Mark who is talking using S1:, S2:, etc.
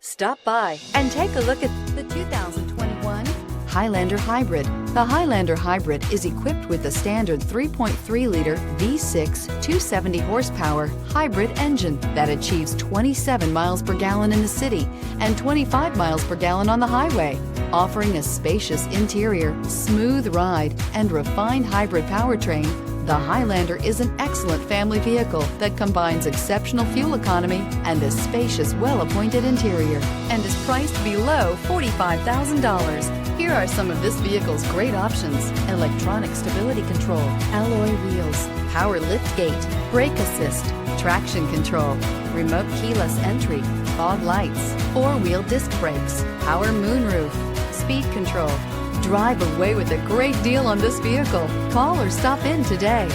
S1: Stop by and take a look at the 2021 Highlander Hybrid. The Highlander Hybrid is equipped with the standard 3.3-liter V6 270 horsepower hybrid engine that achieves 27 miles per gallon in the city and 25 miles per gallon on the highway, offering a spacious interior, smooth ride, and refined hybrid powertrain. The Highlander is an excellent family vehicle that combines exceptional fuel economy and a spacious, well-appointed interior, and is priced below $45,000. Here are some of this vehicle's great options: electronic stability control, alloy wheels, power liftgate, brake assist, traction control, remote keyless entry, fog lights, four-wheel disc brakes, power moonroof, speed control. Drive away with a great deal on this vehicle. Call or stop in today.